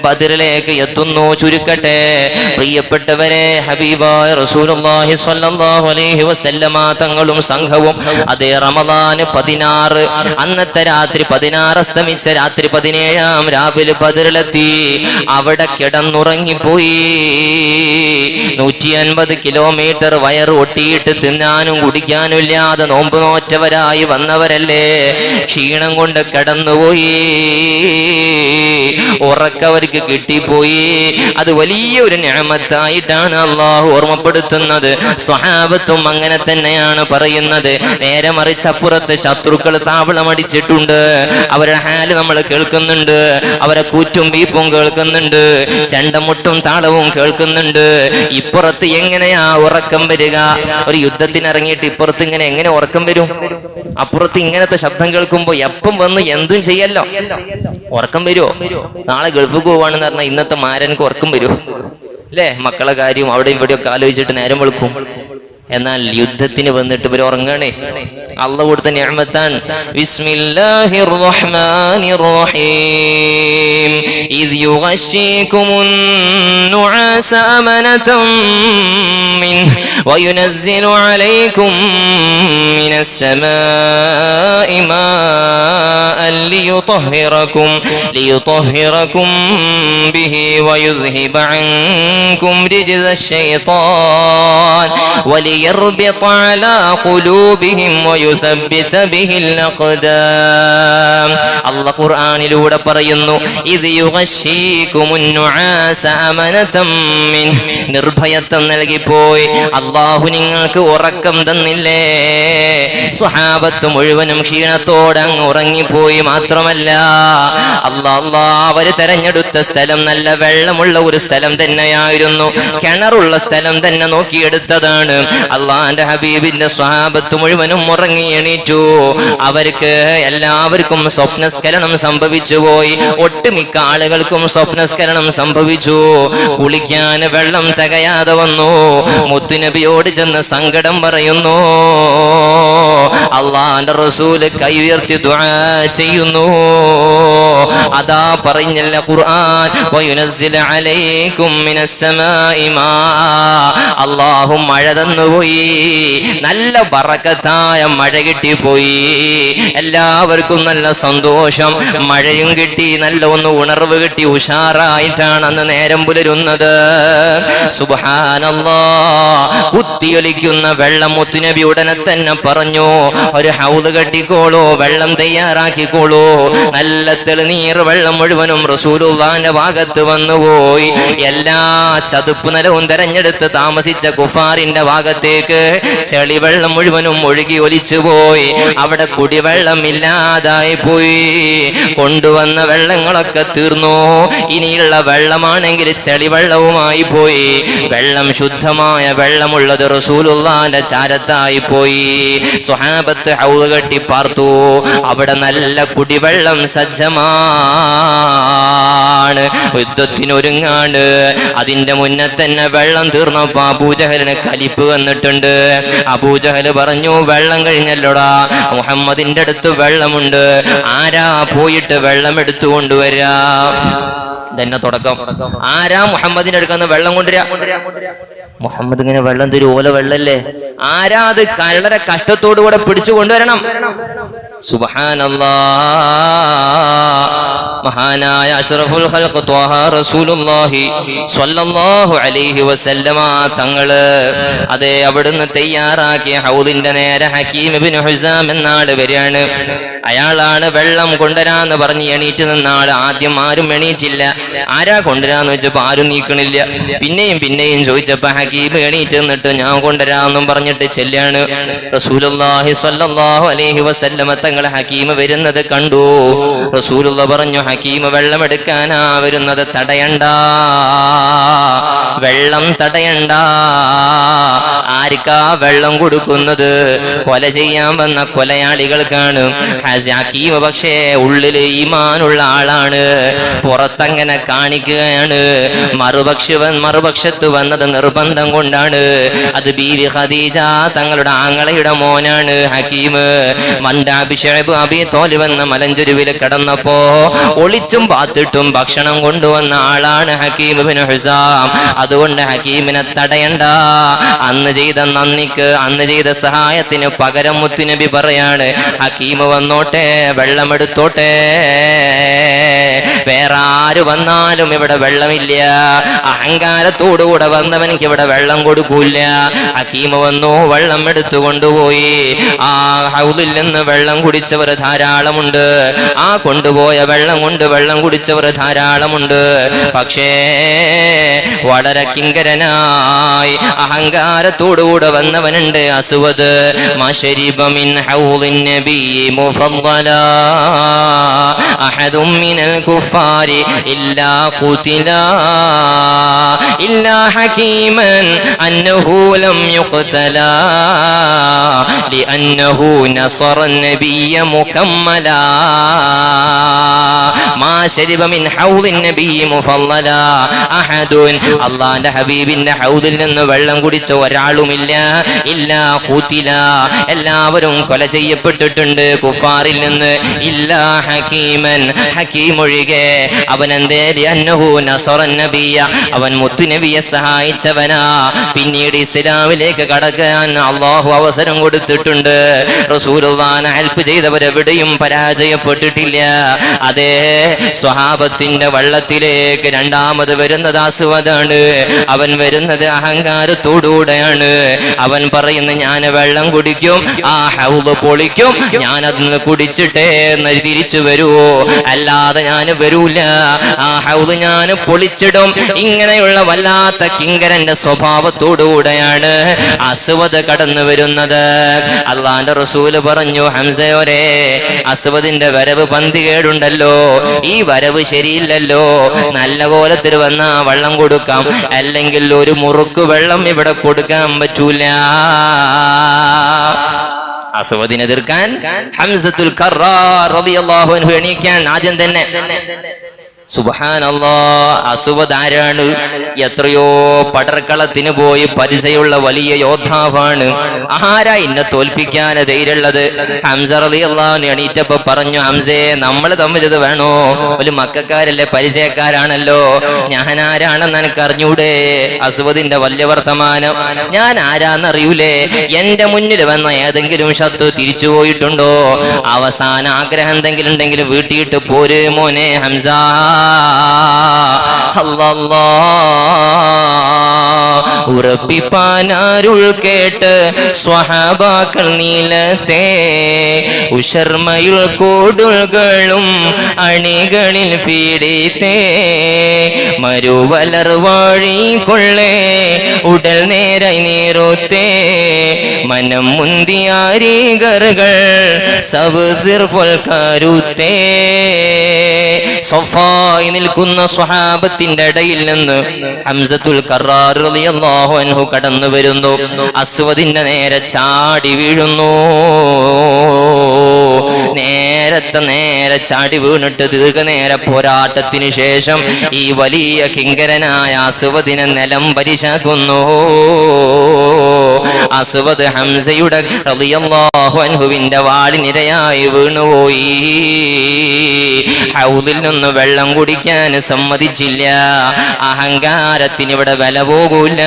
ബദറിലേക്ക് എത്തുന്നു. ചുരുക്കട്ടെ പ്രിയപ്പെട്ടവരെ, ഹബീബായ റസൂലുള്ളാഹി സ്വല്ലല്ലാഹു അലൈഹി വസല്ലമ തങ്ങളും സംഘവും അതേ റമദാൻ 16 അന്നത്തെ രാത്രി 16 അസ്തമിച്ച രാത്രി 17 രാവിലെ ബദറിലെത്തി. അവിടെ കിടന്നുറങ്ങിപ്പോയി. 150 കിലോമീറ്റർ വയറ് ഒട്ടിയിട്ട് തിന്നാനും കുടിക്കാനും ഇല്ലാതെ നോമ്പ് നോറ്റവരായി വന്നവരല്ലേ, ക്ഷീണം കൊണ്ട് കിടന്നുപോയി. ഉറക്കവർക്ക് കിട്ടിപ്പോയി. അത് വലിയൊരു നിഅമത്തായിട്ടാണ് അള്ളാഹു ഓർമ്മപ്പെടുത്തുന്നത്. സ്വഹാബത്തും അങ്ങനെ തന്നെയാണ് പറയുന്നത്. നേരെ മറിച്ച് അപ്പുറത്ത് ശത്രുക്കൾ താവളമടിച്ചിട്ടുണ്ട്. അവരുടെ ഹാല് നമ്മൾ കേൾക്കുന്നുണ്ട്. അവരെ കൂറ്റും ബീപ്പും കേൾക്കുന്നുണ്ട്. ചെണ്ടമുട്ടും താളവും കേൾക്കുന്നുണ്ട്. ഇപ്പുറത്ത് എങ്ങനെയാ ഉറക്കം വരിക? ഒരു യുദ്ധത്തിന് ഇറങ്ങിയിട്ട് ഇപ്പുറത്ത് ഇങ്ങനെ എങ്ങനെ ഉറക്കം വരും? അപ്പുറത്ത് ഇങ്ങനത്തെ ശബ്ദം കേൾക്കുമ്പോ എപ്പം വന്ന് എന്തും ചെയ്യല്ലോ, ഉറക്കം വരുമോ? നാളെ ഗൾഫിൽ പോവാണെന്ന് പറഞ്ഞാൽ ഇന്നത്തെ മാരനക്ക് ഉറക്കം വരുമോ? അല്ലേ? മക്കളെ കാര്യം അവിടെയും ഇവിടെയൊക്കെ ആലോചിച്ചിട്ട് നേരം വെളുക്കും. എന്നാൽ യുദ്ധത്തിന് വന്നിട്ട് ഇവർ ഉറങ്ങണേ. അള്ളാഹു കൊടുത്ത നിഅമത്താണ്. ബിസ്മില്ലാഹിർ റഹ്മാനിർ റഹീം. ഇദ് യുഗശീകുമുൻ നുആസ അമനതം മിൻഹു വയുനസ്സിലു അലൈക്കും മിനസ് സമാഇ മാഅൻ ലിയുطهിറകും ബിഹി വയുദ്ഹിബ അൻകും റിജ്സ ശൈത്താൻ വലിയർബിത അലാ ഖുലൂബിഹിം വയുസബ്ബിത ബിഹിൽ അഖ്ദാം. അല്ലാഹു ഖുർആനിലൂടെ പറയുന്നു, ഇദ് യുഗശീകുമുൻ നുആസ അമനതം മിൻഹു. നിർഭയത്വം നൽകിപ്പോയി അല്ലാഹു നിങ്ങൾക്ക് ഉറക്കം തന്നില്ലേ. സ്വഹാബത്ത് മുഴുവനും ക്ഷീണത്തോടെ അങ്ങ് ഉറങ്ങിപ്പോയി. മാത്രമല്ല അവര് തെരഞ്ഞെടുത്ത സ്ഥലം നല്ല വെള്ളമുള്ള ഒരു സ്ഥലം തന്നെയായിരുന്നു. കിണറുള്ള സ്ഥലം തന്നെ നോക്കിയെടുത്തതാണ്. അള്ളാന്റെ ഹബീബിന്റെ സ്വഹാബത്ത് മുഴുവനും ഉറങ്ങി എണീറ്റു. അവർക്ക് എല്ലാവർക്കും സ്വപ്നസ്ഖലനം സംഭവിച്ചു പോയി. ഒട്ടുമിക്ക ആളുകൾക്കും സ്വപ്നസ്ഖലനം സംഭവിച്ചു. കുളിക്കാൻ വെള്ളം തികയാതെ വന്നു. മുത്തുനബിയോട് ചെന്ന് സങ്കടം പറയുന്നു. അള്ളാന്റെ റസൂല് കൈ ഉയർത്തി ദുആ ചെയ്യുന്നു. അതാ പറഞ്ഞല്ല ഖുർആൻ, വയുനസ്സിലു അലൈക്കും മിനസ് സമാഇ മാ. അല്ലാഹു മഴ തന്നുപോയി. നല്ല ബറക്കത്തായ മഴ കിട്ടിപ്പോയി. എല്ലാവർക്കും നല്ല സന്തോഷം. മഴയും കിട്ടി, നല്ല ഒന്ന് ഉണർവ് കിട്ടി. ഉഷാറായിട്ടാണ് അന്ന് നേരം പുലരുന്നത്. സുബ്ഹാനല്ലാഹ്. കുത്തിയൊലിക്കുന്ന വെള്ളം മുത്തുനബി ഉടനെ തന്നെ പറഞ്ഞു, ഒരു ഹൗദ് കെട്ടിക്കോളൂ, വെള്ളം തയ്യാറാക്കിക്കോളൂ. നല്ല തെളിനീർ വെള്ളം മുഴുവനും റസൂലുള്ളാഹിന്റെ ഭാഗത്ത് വന്നുപോയി. എല്ലാ ചതുപ്പ് നിലവും തെരഞ്ഞെടുത്ത് താമസിച്ച കുഫാറിന്റെ ഭാഗത്തേക്ക് ചെളിവെള്ളം മുഴുവനും ഒഴുകി ഒലിച്ചുപോയി. അവിടെ കുടിവെള്ളം ഇല്ലാതായി പോയി. കൊണ്ടുവന്ന വെള്ളങ്ങളൊക്കെ തീർന്നു. ഇനിയുള്ള വെള്ളമാണെങ്കിൽ ചെളിവെള്ളവുമായി പോയി. വെള്ളം ശുദ്ധമായ വെള്ളമുള്ളത് റസൂലുള്ളാഹിന്റെ ചാരത്തായി പോയി. സ്വഹാബത്ത് ഹൗദ് കെട്ടി പാർത്തു. അവിടെ നല്ല കുടിവെള്ളം സജ്ജമാണ്. യുദ്ധത്തിനൊരുങ്ങാണ്. അതിന്റെ മുന്നേ തന്നെ വെള്ളം തീർന്നപ്പോ അബൂജഹലിന് കലിപ്പ് വന്നിട്ടുണ്ട്. അബൂജഹല് പറഞ്ഞു, വെള്ളം കഴിഞ്ഞല്ലോടാ, മുഹമ്മദിന്റെ അടുത്ത് വെള്ളമുണ്ട്, ആരാ പോയിട്ട് വെള്ളം എടുത്തു കൊണ്ടുവരാ? തന്നെ തുടക്കം. ആരാ മുഹമ്മദിന്റെ അടുക്കുന്ന വെള്ളം കൊണ്ടുവരാ? മുഹമ്മദ് ഇങ്ങനെ വെള്ളം തരും, ഓല വെള്ളല്ലേ? ആരാ അത് വളരെ കഷ്ടത്തോടു കൂടെ പിടിച്ചു കൊണ്ടുവരണം? സുബ്ഹാനല്ലാഹ്. മഹാനായ അഷ്റഫുൽ ഖൽഖ് ത്വാഹ റസൂലുള്ളാഹി സ്വല്ലല്ലാഹു അലൈഹി വസല്ലമ തങ്ങള് അതേ അവിടുന്ന് തയ്യാറാക്കിയ ഹൗദിന്റെ നേരെ ഹക്കീം ഇബ്നു ഹിസാം എന്നാള് വരികയാണ്. അയാളാണ് വെള്ളം കൊണ്ടുവരാന്ന് പറഞ്ഞ് എണീറ്റ് നിന്നാള്. ആദ്യം ആരും എണീറ്റില്ല. ആരാ കൊണ്ടുവരാന്ന് വെച്ചപ്പോ ആരും നീക്കണില്ല. പിന്നെയും ചോദിച്ചപ്പോ ഹക്കീം എണീറ്റ് നിന്നിട്ട് ഞാൻ കൊണ്ടുവരാന്നും പറഞ്ഞിട്ട് ചെല്ലാണ്. റസൂലുള്ളാഹി സ്വല്ലല്ലാഹു അലൈഹി വസല്ലമ തങ്ങൾ ഹക്കീം വരുന്നത് കണ്ടു. റസൂലുള്ള പറഞ്ഞു, ഹക്കീം വെള്ളം എടുക്കാനാ വരുന്നത്, തടയണ്ട, വെള്ളം തടയണ്ട. ആർക്കാ വെള്ളം കൊടുക്കുന്നത്? കൊല ചെയ്യാൻ വന്ന കൊലയാളികൾക്കാണ്. ഹക്കീം പക്ഷേ ഉള്ളില് ഈമാനുള്ള ആളാണ്, പുറത്തങ്ങനെ കാണിക്കുകയാണ്. മറുപക്ഷത്ത് വന്നത് നിർബന്ധം കൊണ്ടാണ്. അത് ബീവി ഖദീജ തങ്ങളുടെ ആങ്ങളയുടെ മോനാണ് ഹക്കീം. മണ്ടാബി ഷുഐബ് അബീ ത്വാലിബ് എന്ന മലഞ്ചെരുവിൽ കടന്നപ്പോ ഒളിച്ചും പാത്തിട്ടും ഭക്ഷണം കൊണ്ടുവന്ന ആളാണ് ഹക്കീം ഇബ്നു ഹിസാം. അതുകൊണ്ട് ഹക്കീമിനെ തടയണ്ട. അന്ന് ചെയ്ത നന്ദിക്ക്, അന്ന് ചെയ്ത സഹായത്തിന് പകരം മുത്തുനബി പറയാണ്, ഹക്കീം വന്നോട്ടെ, വെള്ളമെടുത്തോട്ടെ, വേറെ ആര് വന്നാലും ഇവിടെ വെള്ളമില്ല. അഹങ്കാരത്തോടുകൂടെ വന്നവനിക്ക് ഇവിടെ വെള്ളം കൊടുക്കൂല. ഹക്കീം വന്നു, വെള്ളം എടുത്തു കൊണ്ടുപോയി. ആ ഹൗദിൽ നിന്ന് വെള്ളം കുടിച്ചവർ ധാരാളമുണ്ട്. ആ കൊണ്ടുപോയ വെള്ളം കൊണ്ട് വെള്ളം കുടിച്ചവർ ധാരാളമുണ്ട്. പക്ഷേ വളരെ കിങ്കരനായി അഹങ്കാരത്തോടുകൂടെ വന്നവനുണ്ട് അസ്വദ്. മശരിബ മിൻ ഹൗദിൻ നബി മുഫദ്ദലാ അഹദും മിനൽ കുഫാരി ഇല്ലാ ഖുതിലാ ഇല്ലാ ഹകീമൻ അന്നഹു ലം യുഖ്തലാ ലിഅന്നഹു നസറ النبي മുകമ്മലാ. മാ ശരിബ മിൻ ഹൗദിൻ നബി മുഫദ്ദലാ അഹദുൻ, അല്ലാഹുവിന്റെ ഹബീബിന്റെ ഹൗദിൽ നിന്ന് വെള്ളം കുടിച്ച ഒരാളുമില്ല. ഇല്ലാ ഖുതിലാ, എല്ലാവരും കൊല ചെയ്യപ്പെട്ടിട്ടുണ്ട് കുഫാറിൽ നിന്ന്. ഇല്ലാ ഹകീമൻ, ഹകീം ഒഴികെ. അവൻ എന്തേ? ലിഅന്നഹു നസറ നബിയ, അവൻ മുത്തുനബിയെ സഹായിച്ചവനാ. പിന്നീട് ഇസ്ലാമിലേക്ക് കടക്കാൻ അല്ലാഹു അവസരം കൊടുത്തിട്ടുണ്ട്. റസൂലുള്ളാഹിനെ ഹെൽപ്പ് ചെയ്തവരെവിടെയും പരാജയപ്പെട്ടിട്ടില്ല. അതേ സ്വഹാബത്തിന്റെ വള്ളത്തിലേക്ക് രണ്ടാമത് വരുന്നത് അസ്വദാണ്. അവൻ വരുന്നത് അഹങ്കാരത്തോടുകൂടെയാണ്. അവൻ പറയുന്നു, ഞാൻ വെള്ളം കുടിക്കും, ആ ഹൗദ് പൊളിക്കും, ഞാൻ അതിന് കുടിച്ചിട്ടേ തിരിച്ചു വരുവോ, അല്ലാതെ ഞാൻ വരൂല, ആ ഹൗദ് ഞാൻ പൊളിച്ചിടും. ഇങ്ങനെയുള്ള വല്ലാത്ത കിങ്കരന്റെ സ്വഭാവത്തോടുകൂടെയാണ് അസ്വദ് കടന്നു വരുന്നത്. അള്ളാന്റെ റസൂല് പറഞ്ഞു, ഹംസയോരെ, അസ്വദിന്റെ വരവ് പന്തികേടുണ്ടല്ലോ, ഈ വരവ് ശരിയില്ലല്ലോ. നല്ല കോലത്തിൽ വന്ന വെള്ളം കൊടുക്കാം, അല്ലെങ്കിൽ ഒരു മുറുക്ക് വെള്ളം ഇവിടെ കൊടുക്കാൻ പറ്റൂല. അസ്വദിനെ എതിർക്കാൻ ഹംസത്തുൽ കറാർ റളിയല്ലാഹു അൻഹു എണീക്കാൻ ആദ്യം തന്നെ. സുബ്ഹാനല്ലാഹ്, അസ്വദ് ആരാണ്? എത്രയോ പടർക്കളത്തിന് പോയി പരിചയമുള്ള വലിയ യോദ്ധാവാണ്. ആരാ ഇന്നെ തോൽപ്പിക്കാൻ ധൈര്യമുള്ളത്? ഹംസ റളിയല്ലാഹു അൻഹു എണീറ്റപ്പോ പറഞ്ഞു, ഹംസേ, നമ്മൾ തമ്മിൽ ഇത് വേണോ? ഒരു മക്കാരല്ലേ, പരിചയക്കാരാണല്ലോ. ഞാൻ ആരാണെന്ന് എനിക്ക് അറിഞ്ഞൂടെ? അസ്വദിന്റെ വലിയ വർത്തമാനം. ഞാൻ ആരാന്നറിയൂലേ? എന്റെ മുന്നിൽ വന്ന ഏതെങ്കിലും ശത്രു തിരിച്ചു പോയിട്ടുണ്ടോ? അവസാന ആഗ്രഹം എന്തെങ്കിലും ഉണ്ടെങ്കിൽ വീട്ടിയിട്ട് പോര് മോനെ ഹംസ. ഉറപ്പിപ്പാനാരുൾ കേട്ട് സ്വഹാബാക്കൾ നീലത്തെ ഉശർമയുൾ കൂടുകളും അണികളിൽ പീഡിത്തേ മരുവലർവാഴി കൊള്ളേ ഉടൽ നേരായി നീറുത്തേ മനം മുന്തിയാരികറുകൾ സവ്തിർ പൊൽക്കാരുത്തേ. സഫായി നിൽക്കുന്ന സ്വഹാബത്തിന്റെ ഇടയിൽ നിന്ന് ഹംസത്തുൽ കറാർ റളിയല്ലാഹു അൻഹു കടന്നു വരുന്നു. അസ്വദിന്റെ നേരെ ചാടി വീഴുന്നു. നേരെ ചാടി വീണിട്ട് ദീർഘനേര പോരാട്ടത്തിന് ശേഷം ഈ വലിയ കിങ്കരനായ അസ്വദിനെ നിലം പരിശാക്കുന്നു. അസ്വദ് ഹംസയുടെ റളിയല്ലാഹു അൻഹുവിന്റെ വാളിനിരയായി വീണുപോയി. ഹൗദിൽ നിന്ന് വെള്ളം കുടിക്കാൻ സമ്മതിച്ചില്ല. അഹങ്കാരത്തിന് ഇവിടെ വില പോകൂല.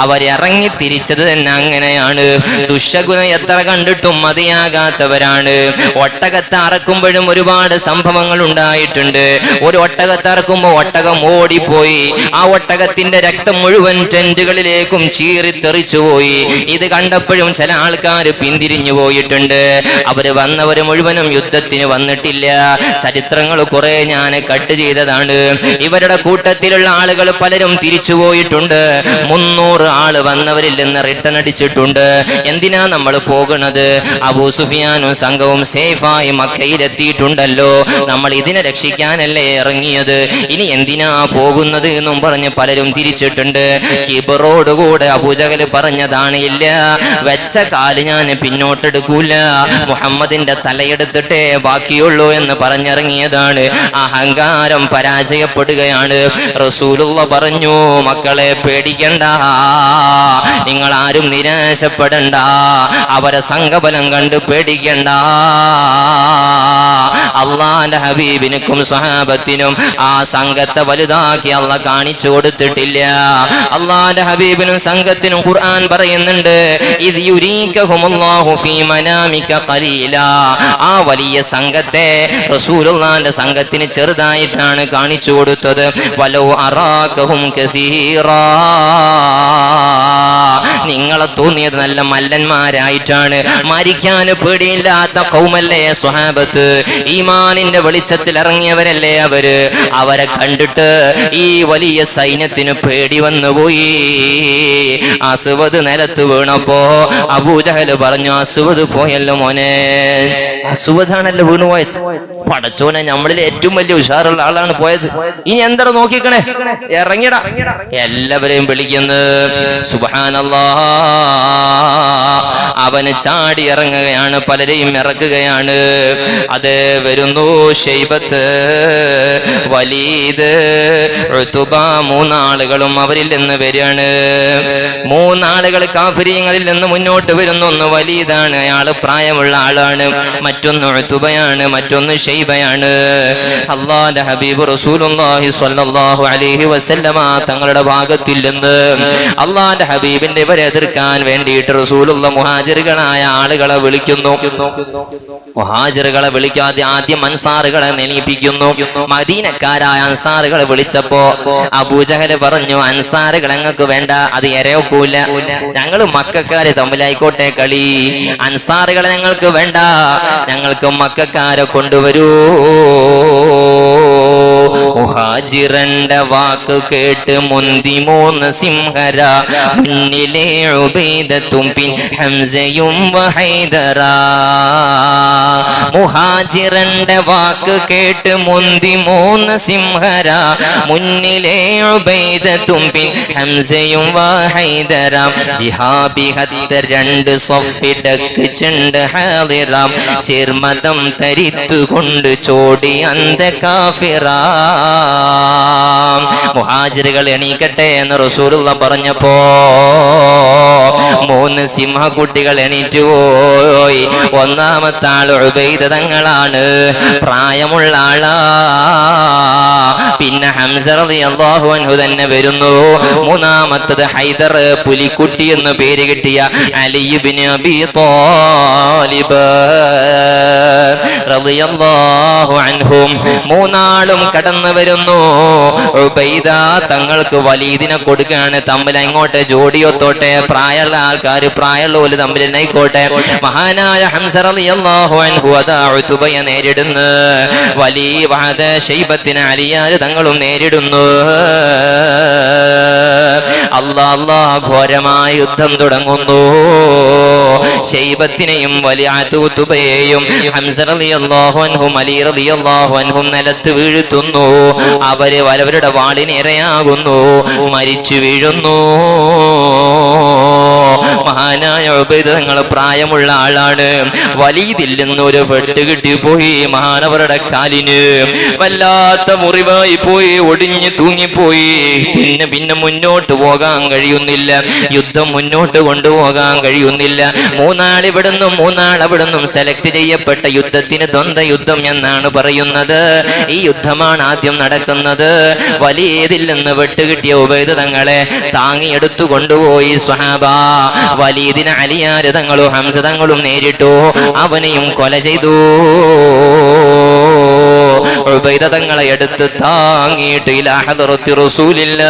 അവരിറങ്ങി തിരിച്ചത് തന്നെ അങ്ങനെയാണ്. ദുശഗുണം എത്ര കണ്ടിട്ടും മതിയാകാത്തവരാണ്. ഒട്ടകത്തെ അറക്കുമ്പോഴും ഒരുപാട് സംഭവങ്ങൾ ഉണ്ടായിട്ടുണ്ട്. ഒരു ഒട്ടകത്തെ അറക്കുമ്പോൾ ഒട്ടകം ഓടിപ്പോയി. ആ ഒട്ടകത്തിന്റെ രക്തം മുഴുവൻ ടെന്റുകളിലേക്കും ചീറിത്തെറിച്ചുപോയി. ഇത് കണ്ടപ്പോഴും ചില ആൾക്കാർ പിന്തിരിഞ്ഞു പോയിട്ടുണ്ട്. അവര് വന്നവര് മുഴുവനും യുദ്ധത്തിന് വന്നിട്ടില്ല. ചരിത്രങ്ങൾ കുറെ ഞാൻ കട്ട് ചെയ്തതാണ്. ഇവരുടെ കൂട്ടത്തിലുള്ള ആളുകൾ പലരും തിരിച്ചു പോയിട്ടുണ്ട്. 300 ആള് വന്നവരിൽ നിന്ന് റിട്ടേൺ അടിച്ചിട്ടുണ്ട്. എന്തിനാ നമ്മൾ പോകുന്നത്? അബൂ സുഫിയാനും സംഘവും സേഫായി മക്കയിലെത്തിയിട്ടുണ്ടല്ലോ. നമ്മൾ ഇതിനെ രക്ഷിക്കാനല്ലേ ഇറങ്ങിയത്, ഇനി എന്തിനാ പോകുന്നത് എന്നും പറഞ്ഞ് പലരും തിരിച്ചിട്ടുണ്ട്. കിബറോടുകൂടെ അബൂജഹൽ പറഞ്ഞതാണ്, ഇല്ല, വെച്ച കാല് ഞാൻ പിന്നോട്ടെടുക്കൂല, മുഹമ്മദിന്റെ തലയെടുത്തിട്ടേ ബാക്കിയുള്ളൂ എന്ന് പറഞ്ഞിറങ്ങിയതാണ്. അഹങ്കാരം പരാജയപ്പെടുകയാണ്. റസൂലുള്ള പറഞ്ഞു, മക്കളെ പേടിക്കണ്ട, നിങ്ങൾ ആരും നിരാശപ്പെടണ്ട, അവരെ സംഘബലം കണ്ട് പേടിക്കണ്ട. അള്ളാന്റെ ഹബീബിനും സ്വഹാബത്തിനും ആ സംഘത്തെ വലുതാക്കി അള്ളാഹ് കാണിച്ചു കൊടുത്തിട്ടില്ല. അള്ളാന്റെ ഹബീബിനും സംഘത്തിനും ഖുർആൻ പറയുന്നുണ്ട്, ഇദ് യുരീകഹുമുല്ലാഹു ഫീ മനാമിക ഖലീലാ. ആ വലിയ സംഘത്തെ റസൂലുള്ളാഹിന്റെ സംഘത്തിന് ചെറുതായിട്ടാണ് കാണിച്ചു കൊടുത്തത്. വലൗ അറാകഹും കസീറാ, നിങ്ങളെ തോന്നിയത് നല്ല മല്ലന്മാരായിട്ടാണ്. മരിക്കാൻ പേടിയില്ലാത്ത ഖൗമല്ലേ സ്വഹാബത്ത്, ഈമാനിന്റെ വെളിച്ചത്തിൽ ഇറങ്ങിയവരല്ലേ അവരെ കണ്ടിട്ട് ഈ വലിയ സൈന്യത്തിന് പേടി വന്നുപോയി. അസ്വദ് നിലത്ത് വീണപ്പോ അബൂജഹൽ പറഞ്ഞു, അസ്വദ് പോയല്ലോ മോനെ, അസ്വദാണല്ലോ വീണുപോയത്. പടച്ചോനെ, നമ്മളിൽ ഏറ്റവും വലിയ ഉഷാറുള്ള ആളാണ് പോയത്, ഇനി എന്താ നോക്കിക്കണേ, ഇറങ്ങിട. എല്ലാവരെയും വിളിക്കുന്നു. സുബ്ഹാനല്ലാഹ്, അവന് ചാടി ഇറങ്ങുകയാണ്, പലരെയും ഇറക്കുകയാണ്. അത് വരുന്നു ശൈബത്ത്, വലീദ്, ഉത്ബ, മൂന്നാളുകളും അവരിൽ നിന്ന് വരികയാണ്. മൂന്നാളുകൾ കാഫിരീങ്ങളിൽ നിന്ന് മുന്നോട്ട് വരുന്നു. ഒന്ന് വലീദാണ്, അയാള് പ്രായമുള്ള ആളാണ്. മറ്റൊന്ന് ഉത്ബയാണ്, മറ്റൊന്ന് ഷൈബയാണ്. അല്ലാഹുവിന്റെ ഹബീബ് റസൂലുള്ളാഹി സ്വല്ലല്ലാഹു അലൈഹി വസല്ലമ തങ്ങളുടെ ഭാഗത്തിൽ നിന്ന് അല്ലാഹുവിന്റെ ഹബീബിന്റെ ഇവരെ എതിർക്കാൻ വേണ്ടിയിട്ട് റസൂലുള്ള മുഹാജിറുകളായ ആളുകളെ വിളിക്കുന്നു. മുഹാജിറുകളെ വിളിക്കാതെ ആദ്യം അൻസാറുകളെ നെനീപ്പിക്കുന്നു. മദീനക്കാരായ അൻസാറുകളെ വിളിച്ചപ്പോ അബൂജഹൽ പറഞ്ഞു, അൻസാറുകൾ ഞങ്ങൾക്ക് വേണ്ട, അത് എരയൊക്കൂല, ഞങ്ങൾ മക്കക്കാര് തമ്മിലായിക്കോട്ടെ കളി, അൻസാറുകളെ ഞങ്ങൾക്ക് വേണ്ട, ഞങ്ങൾക്ക് മക്കക്കാരെ കൊണ്ടുവരൂ. മുഹാജിറന്റെ വാക്ക് കേട്ട് മുന്തി മൂന്ന് സിംഹര, മുന്നിലെ ഉബൈദത്തും പിൻ ഹംസയും വഹൈദറാ. മുഹാജിറന്റെ വാക്ക് കേട്ട് മുന്തി മൂന്ന് സിംഹര, മുന്നിലെ ഉബൈദത്തും പിൻ ഹംസയും വഹൈദറാം. ജിഹാബിഹത്ത് രണ്ട് സൊഫിടക്ക് ചെണ്ട് ഹാദിറാം, ചേർമതം തരിത്തുകൊണ്ട് ചോടി അന്ത കാഫിറാ. മുഹാജിറുകൾ എണീക്കട്ടെ എന്ന് റസൂലുള്ള പറഞ്ഞപ്പോ മൂന്ന് സിംഹക്കുട്ടികൾ എണീറ്റു പോയി. ഒന്നാമത്തെ ആള് ഉബൈദ തങ്ങളാണ്, പ്രായമുള്ള ആളാ. പിന്നെ ഹംസ റളിയല്ലാഹു അൻഹു തന്നെ വരുന്നു. മൂന്നാമത്തത് ഹൈദർ, പുലിക്കുട്ടി എന്ന് പേര് കിട്ടിയ അലി ഇബ്നു അബീ ത്വാലിബ് റളിയല്ലാഹു അൻഹും. മൂന്നാളും കടന്നു വരുന്നു. ഉബൈദ തങ്ങൾക്ക് വലീദിനെ കൊടുക്കുകയാണ്. തമ്മിൽ അങ്ങോട്ട് ജോഡിയൊത്തോട്ടെ, പ്രായമുള്ള ആൾക്കാർ പ്രായമുള്ള തമ്മിൽ ആയിക്കോട്ടെ. മഹാനായ ഹംസ റളിയല്ലാഹു അൻഹു അതാ ഉത്ബയെ നേരിടുന്നു. വലീദ് ശൈബത്തിന് അലിയാർ തങ്ങളും നേരിടുന്നു. അല്ലാഹ് ഘോരമായ യുദ്ധം തുടങ്ങുന്നു. ശൈബത്തിനെയും വലിയ ഉത്ബയെയും ഹംസ റളിയല്ലാഹു അൻഹും അലി റളിയല്ലാഹു അൻഹും നിലത്ത് വീഴ്ത്തുന്നു. അവരുടെ വാളിന് ഇരയാകുന്നു, മരിച്ചു വീഴുന്നു. മഹാനായ ഉബൈദ തങ്ങൾ പ്രായമുള്ള ആളാണ്. വലീദിൽ നിന്നൊരു വെട്ട് കിട്ടിപ്പോയി. മഹാനവരുടെ കാലിന് വല്ലാത്ത മുറിവായി പോയി, ഒടിഞ്ഞു തൂങ്ങിപ്പോയി. പിന്നെ മുന്നോട്ട് പോകാൻ കഴിയുന്നില്ല, യുദ്ധം മുന്നോട്ട് കൊണ്ടുപോകാൻ കഴിയുന്നില്ല. മൂന്നാൾ ഇവിടുന്നും മൂന്നാൾ അവിടുന്നും സെലക്ട് ചെയ്യപ്പെട്ട യുദ്ധത്തിന് ദ്വന്ദ്വ യുദ്ധം എന്നാണ് പറയുന്നത്. ഈ യുദ്ധമാണ് ആദ്യം നടക്കുന്നത്. വലീദിൽ നിന്ന് വെട്ടുകിട്ടിയ ഉബൈദ തങ്ങളെ താങ്ങിയെടുത്തു കൊണ്ടുപോയി സ്വഹാബ. വലീദിന് അലിയാർ തങ്ങളും ഹംസ തങ്ങളും നേരിട്ടു, അവനെയും കൊല ചെയ്തു. ഉബൈദ തങ്ങളെ എടുത്ത് താങ്ങിയിട്ട് ഇലാ ഹദറത്തി റസൂലില്ലാഹ്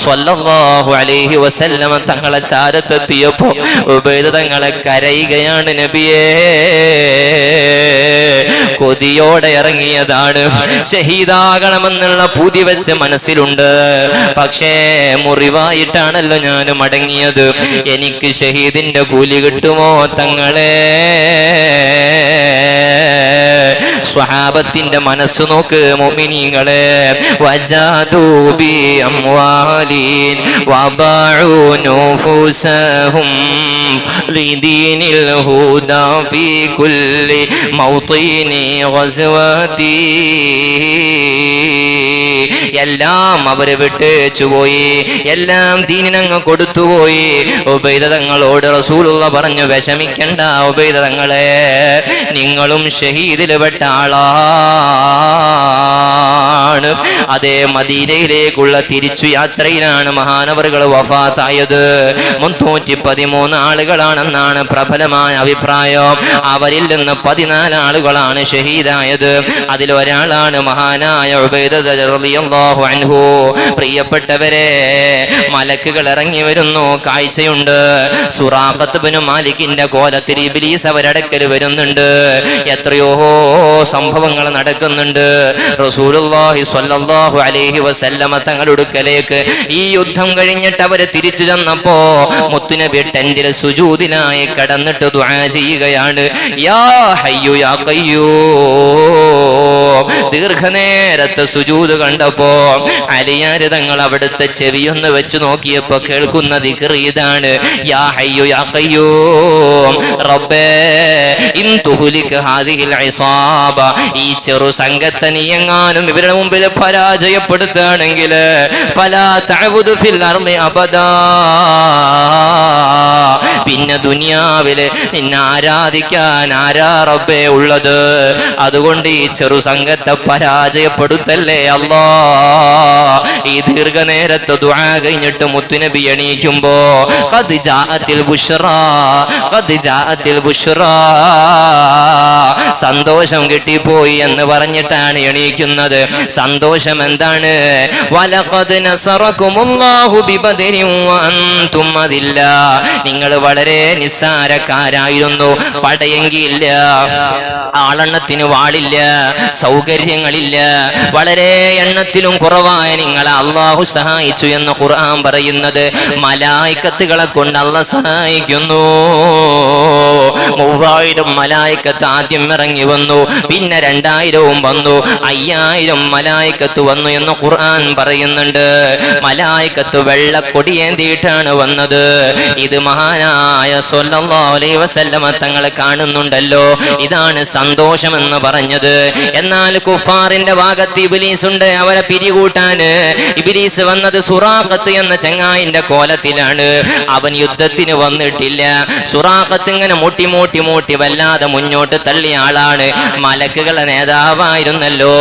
സ്വല്ലല്ലാഹു അലൈഹി വസല്ലം തങ്ങളെ ചാരത്തെത്തിയപ്പോ ഉബൈദ തങ്ങളെ കരയുകയാണ്. നബിയേ, കൊതിയോടെ ഇറങ്ങിയതാണ്, ഷഹീദാകണമെന്നുള്ള പൂതി വെച്ച് മനസ്സിലുണ്ട്. പക്ഷേ മുറിവായിട്ടാണല്ലോ ഞാൻ മടങ്ങിയത്, എനിക്ക് ഷഹീദിന്റെ കൂലി കിട്ടുമോ തങ്ങളെ? സ്വഹാബത്തിന്റെ മനസ്സ് നോക്ക് മുഅ്മിനീങ്ങളെ. വജാദൂ ബി അംവാലിൻ വബഉ നുഫൂസഹും ലിദീനിൽ ഹുദാ ഫീ കുല്ലി മൗതിനി ഗസ്വതി എല്ലാം അവര് വിട്ടേച്ചുപോയി, എല്ലാം ദീനിനങ്ങ് കൊടുത്തുപോയി. ഉബൈദ തങ്ങളോട് റസൂലുള്ള പറഞ്ഞു, വിഷമിക്കണ്ട ഉബൈദ തങ്ങളെ, നിങ്ങളും ഷഹീദിൽ പെട്ട ആളാണ്. അതേ മദീനയിലേക്കുള്ള തിരിച്ചു യാത്രയിലാണ് മഹാനവറുകൾ വഫാത്തായത്. 313 ആളുകളാണെന്നാണ് പ്രബലമായ അഭിപ്രായം. അവരിൽ നിന്ന് 14 ആളുകളാണ് ഷഹീദായത്. അതിലൊരാളാണ് മഹാനായ ഉബൈദ റളിയല്ലാഹു അൻഹു. പ്രിയപ്പെട്ടവരെ, മലക്കുകൾ ഇറങ്ങി വരുന്നു, കാഴ്ചയുണ്ട്. സുറാഖത്ത് ഇബ്നു മാലിക്കിന്റെ കോലത്തിൽ ഇബ്ലീസ് അവരടക്കൽ വരുന്നുണ്ട്. എത്രയോ സംഭവങ്ങൾ നടക്കുന്നുണ്ട്. റസൂലുള്ളാഹി സ്വല്ലല്ലാഹു അലൈഹി വസല്ലമ തങ്ങളുടെ അടുക്കലേക്ക് ഈ യുദ്ധം കഴിഞ്ഞിട്ട് അവര് തിരിച്ചു ചെന്നപ്പോ മുത്തുനബി ടെന്റിൽ സുജൂദിനായി കടന്നിട്ട് ദുആ ചെയ്യുകയാണ്. യാ ഹയ്യു യാ ഖയ്യൂം. ദീർഘനേരത്തെ സുജൂദ് കണ്ടപ്പോ അലിയാര് തങ്ങൾ അവിടുത്തെ ചെവിയൊന്ന് വെച്ച് നോക്കിയപ്പോ കേൾക്കുന്ന ദിക്ർ ഇതാണ്: യാ ഹയ്യു യാ ഖയ്യൂം റബ്ബേ ഇൻ തുഹ്ലിക ഹാദിഹിൽ ഇസാബ. ഈ ചെറു സംഘത്തെ നീ എങ്ങാനും ഇവരുടെ മുമ്പിൽ പരാജയപ്പെടുത്തുകയാണെങ്കിൽ ഫലാ തഅവുദു ഫിൽ അർളി അബദാ. പിന്നെ ദുനിയാവില് നിന്നെ ആരാധിക്കാൻ ആരാ റബ്ബേ ഉള്ളത്? അതുകൊണ്ട് ഈ ചെറു സംഘത്തെ പരാജയപ്പെടുത്തല്ലേ അല്ലാ. ഈ ദീർഘനേരത്തെ ദുആ കഴിഞ്ഞിട്ട് മുത്തുനബി എണീക്കുമ്പോ ഖദ് ജാഅത്തിൽ ബുശ്റാ, ഖദ് ജാഅത്തിൽ ബുശ്റാ, സന്തോഷം കിട്ടിപ്പോയി എന്ന് പറഞ്ഞിട്ടാണ് എണീക്കുന്നത്. സന്തോഷം എന്താണ്? വലഖദ് നസറകുമുല്ലാഹു ബിബദരിൻ വഅൻതും അദില്ല. നിങ്ങൾ വളരെ നിസ്സാരക്കാരായിരുന്നു, പടയെങ്കിയില്ല, ആളെണ്ണത്തിന് വാളില്ല, സൗകര്യങ്ങളില്ല, വളരെ എണ്ണത്തിലും കുറവായ നിങ്ങളെ അള്ളാഹു സഹായിച്ചു എന്ന് ഖുർആൻ പറയുന്നത്. മലായിക്കത്തുകളെ കൊണ്ട് അള്ളാഹ് സഹായിക്കുന്നു. 3000 മലായിക്കത്ത് ആദ്യം ഇറങ്ങി വന്നു, പിന്നെ 2000 വന്നു, 5000 മലായിക്കത്ത് വന്നു എന്ന് ഖുർആൻ പറയുന്നുണ്ട്. മലായിക്കത്ത് വെള്ളക്കൊടിയേന്തിയിട്ടാണ് വന്നത്. ഇത് മഹാനായ സ്വല്ലല്ലാഹു അലൈഹി വസല്ലമ തങ്ങളെ കാണുന്നുണ്ടല്ലോ. ഇതാണ് സന്തോഷം എന്ന് പറഞ്ഞത്. എന്നാൽ കുഫാറിന്റെ ഭാഗത്ത് ഇബ്ലീസ് ഉണ്ട്. അവരെ പിരികൂട്ടാന് ഇബ്ലീസ് വന്നത് സുറാഖത്ത് എന്ന ചങ്ങായിന്റെ കോലത്തിലാണ്. അവൻ യുദ്ധത്തിന് വന്നിട്ടില്ല. സുറാഖത്ത് ഇങ്ങനെ മൂട്ടി വല്ലാതെ മുന്നോട്ട് തള്ളിയ ആളാണ്. മലക്കുകളുടെ നേതാവായിരുന്നല്ലോ.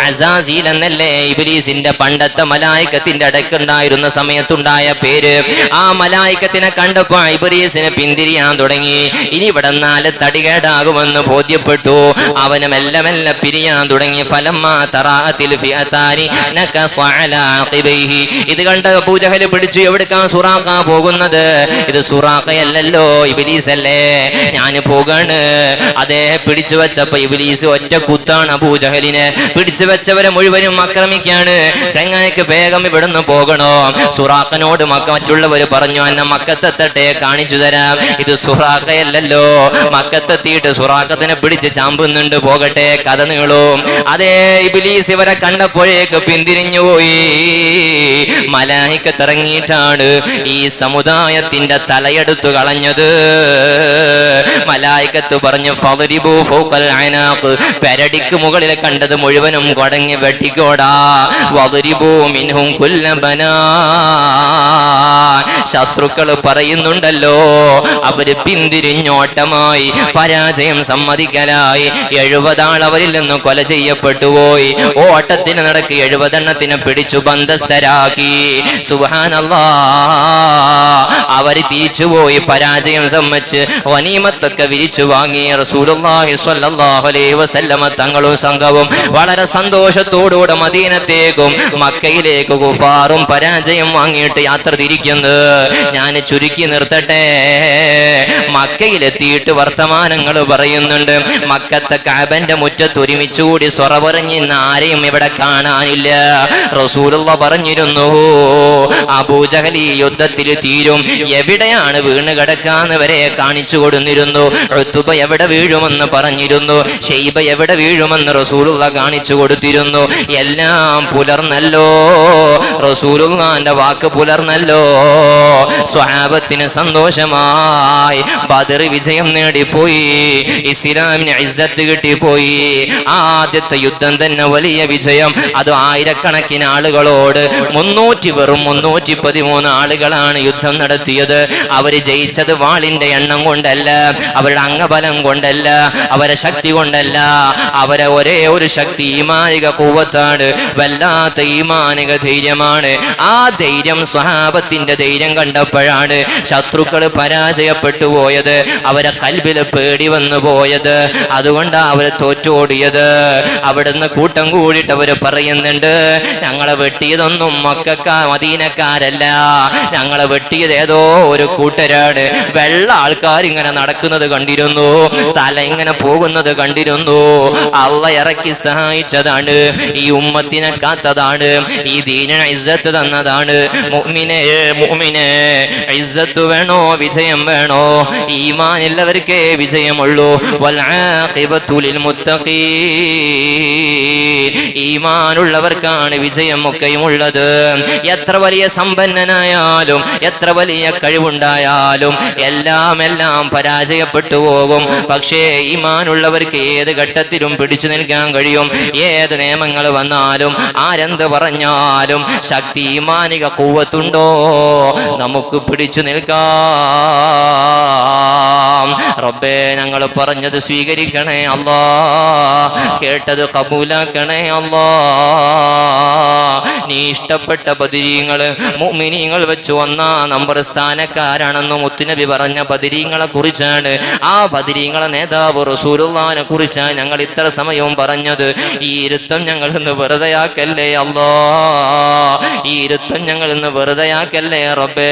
അസാസീൽ എന്നല്ലേ ഇബ്ലീസിന്റെ പണ്ടത്തെ മലായിക്കത്തിന്റെ അടക്കുണ്ടായിരുന്ന സമയത്തുണ്ടായ പേര്. ആ മലായിക്കത്തിനെ കണ്ടപ്പോ ഇബ്ലീസിനെ പിന്തിരിയാൻ തുടങ്ങി. ഇനി ഇവിടെ 4 തടികേടാകുമെന്ന് ബോധ്യപ്പെട്ടു. അവന് മെല്ലെ മെല്ലെ പിരിയാൻ തുടങ്ങി. ഫലമ്മാ തറാഅത്തിൽ ഫിഅതാനി നകസ അലാ അഖിബൈഹി. ഇത് കണ്ട അബൂജഹൽ പിടിച്ചു. എവിടേക്കാ സുറാഖ പോകുന്നത്? ഇത് സുറാഖയല്ലല്ലോ, ഇബ്ലീസ് അല്ലേ, ഞാൻ പോകാണ്. അതേ പിടിച്ചു വെച്ചപ്പോ ഇബ്ലീസ് ഒറ്റ കുത്താണ് അബൂജഹലിനെ. പിടിച്ചു വെച്ചവരെ മുഴുവനും ആക്രമിക്കാണ്. ചങ്ങായിക്ക് വേഗം ഇവിടുന്ന് പോകണോ? സുറാഖനോട് മറ്റുള്ളവര് പറഞ്ഞു, എന്നെ മക്കത്തെത്തട്ടെ, കാണിച്ചു തരാം. ഇത് സുറാഖയല്ലല്ലോ. മക്കത്തെത്തിയിട്ട് സുറാഖത്തിനെ പിടിച്ച് ചാമ്പുന്നുണ്ട്, പോകട്ടെ, കഥ നീളും. അതേ ഇബ്ലീസ് ഇവരെ കണ്ടപ്പോഴേക്ക് പിന്തിരിഞ്ഞുപോയി. മലായിക്കത്തിറങ്ങിയിട്ടാണ് ഈ സമുദായത്തിന്റെ തലയെടുത്തു കളഞ്ഞത്. മലായിക്കത്ത് പറഞ്ഞു, ഫദ്രിബു ഫൗഖൽ അനാഖ്. പെരടിക്ക് മുകളിൽ കണ്ടത് മുഴുവനും കൊടങ്ങി വെട്ടിക്കോടാ. വദ്രിബു മിൻഹും കുല്ല ബനാൻ. ശത്രുക്കൾ പറയുന്നുണ്ടല്ലോ, അവര് പിന്തിരിഞ്ഞോട്ടമായി, പരാജയം സമ്മതിക്കലായി. 70 ആൾ അവരിൽ നിന്ന് കൊല ചെയ്യപ്പെട്ടുപോയി. ഓട്ടത്തിന് നടക്കി 70 എണ്ണത്തിനെ പിടിച്ചു ബന്ധസ്ഥരാക്കി. സുബ്ഹാനല്ലാഹ്. അവര് തിരിച്ചുപോയി, പരാജയം സമ്മതിച്ച് ഗനീമത്തൊക്കെ വിരിച്ചു വാങ്ങി. റസൂലുള്ളാഹി സ്വല്ലല്ലാഹു അലൈഹി വസല്ലമ തങ്ങളും സംഘവും വളരെ സന്തോഷത്തോടുകൂടെ മദീനത്തേക്കും മക്കയിലേക്ക് കുഫാറും പരാജയം വാങ്ങിയിട്ട് യാത്ര തിരിക്കുന്നത്. ഞാൻ ചുരുക്കി നിർത്തട്ടെ. മക്കയിലെത്തിയിട്ട് വർത്തമാനങ്ങൾ പറയുന്നുണ്ട്. മക്കത്തെ കഅബന്റെ മുറ്റത്ത് ഒരുമിച്ചുകൂടി സ്വറ പറഞ്ഞ് ആരെയും ഇവിടെ കാണാനില്ല. റസൂലുള്ള പറഞ്ഞിരുന്നു, അബൂജഹൽ ഈ യുദ്ധത്തിൽ തീരും, എവിടെയാണ് വീണ് കിടക്കാന്ന് വരെ കാണിച്ചു കൊടുത്തിരുന്നു. ഉത്ബ എവിടെ വീഴുമെന്ന് പറഞ്ഞിരുന്നു, ഷൈബ എവിടെ വീഴുമെന്ന് റസൂലുള്ള കാണിച്ചു കൊടുത്തിരുന്നു. എല്ലാം പുലർന്നല്ലോ, റസൂലുള്ളാന്റെ വാക്ക് പുലർന്നല്ലോ. സ്വഹാബത്തിന് സന്തോഷമായി. ബദർ വിജയം നേടിപ്പോയി, ഇസ്ലാമിന് ഇസ്സത്ത് കിട്ടിപ്പോയി. ആദ്യത്തെ യുദ്ധം തന്നെ വലിയ വിജയം. അത് ആയിരക്കണക്കിന് ആളുകളോട് 313 ആളുകളാണ് യുദ്ധം നടത്തിയത്. അവര് ജയിച്ചത് വാളിന്റെ എണ്ണം കൊണ്ടല്ല, അവരുടെ അംഗബലം കൊണ്ടല്ല, അവരെ ശക്തി കൊണ്ടല്ല. അവരെ ഒരേ ഒരു ശക്തി ഈമാനിക ഖുവത്താണ്, വല്ലാത്ത ഈമാനിക ധൈര്യമാണ്. ആ ധൈര്യം സ്വഹാബത്തിന്റെ ധൈര്യം കണ്ടപ്പോഴാണ് ശത്രുക്കൾ പരാജയപ്പെട്ടു പോയത്, അവരെ കൽബിൽ പേടി വന്നു പോയത്. അതുകൊണ്ടാ അവര് തോറ്റോടിയത്. അവിടുന്ന് കൂട്ടം കൂടിയിട്ട് അവര് പറയുന്നുണ്ട്, ഞങ്ങളെ വെട്ടിയതൊന്നും മദീനക്കാരല്ല, ഞങ്ങളെ വെട്ടിയത് ഏതോ ഒരു കൂട്ടരാണ്. വെള്ള ആൾക്കാർ ഇങ്ങനെ നടക്കുന്നത് കണ്ടിരുന്നു, തല ഇങ്ങനെ പോകുന്നത് കണ്ടിരുന്നു. അള്ളാഹ് ഇറക്കി സഹായിച്ചതാണ്, ഈ ഉമ്മത്തിനെ കാത്തതാണ്, ഈ ദീനിന് ഇസ്സത്ത് തന്നതാണ്. മുഅ്മിനേ ഇസ്സത്ത് വേണോ വിജയം വേണോ? ഈമാനുള്ളവർക്കേ വിജയമുള്ളൂ. വൽ ആഖിബത്തു ലിൽ മുത്തഖീൻ, ഈമാനുള്ളവർക്കാണ് വിജയം ഒക്കെയും ഉള്ളത്. എത്ര വലിയ സമ്പന്നനായാലും എത്ര വലിയ കഴിവുണ്ടായാലും എല്ലാം പരാജയപ്പെട്ടു പോകും. പക്ഷേ ഈമാനുള്ളവർക്ക് ഏത് ഘട്ടത്തിലും പിടിച്ചു നിൽക്കാൻ കഴിയും. ഏത് നിയമങ്ങൾ വന്നാലും ആരെന്ത് പറഞ്ഞാലും ശക്തി ഈമാനിക ഖുവത്തുണ്ടോ നമുക്ക് പിടിച്ചു നിൽക്കാം. റബ്ബേ, ഞങ്ങൾ പറഞ്ഞത് സ്വീകരിക്കണേ അല്ലാ, കേട്ടത് ഖബൂലാക്കണേ അല്ലാ. നീ ഇഷ്ടപ്പെട്ട ബദരീങ്ങള് മുഅ്മിനീങ്ങൾ വെച്ച് 1-ാം നമ്പർ സ്ഥാനക്കാരാണെന്ന് മുത്തുനബി പറഞ്ഞ ബദരീങ്ങളെ കുറിച്ചാണ്. ആ ബദരീങ്ങളെ നേതാവ് റസൂലുള്ളാഹിനെ കുറിച്ചാണ് ഞങ്ങൾ ഇത്ര സമയവും പറഞ്ഞത്. ഈ ഇരുത്തം ഞങ്ങൾ ഇന്ന് വെറുതെയാക്കല്ലേ അല്ലാ, ഈ ഇരുത്തം ഞങ്ങൾ ഇന്ന് വെറുതെയാക്കല്ലേ റബ്ബേ.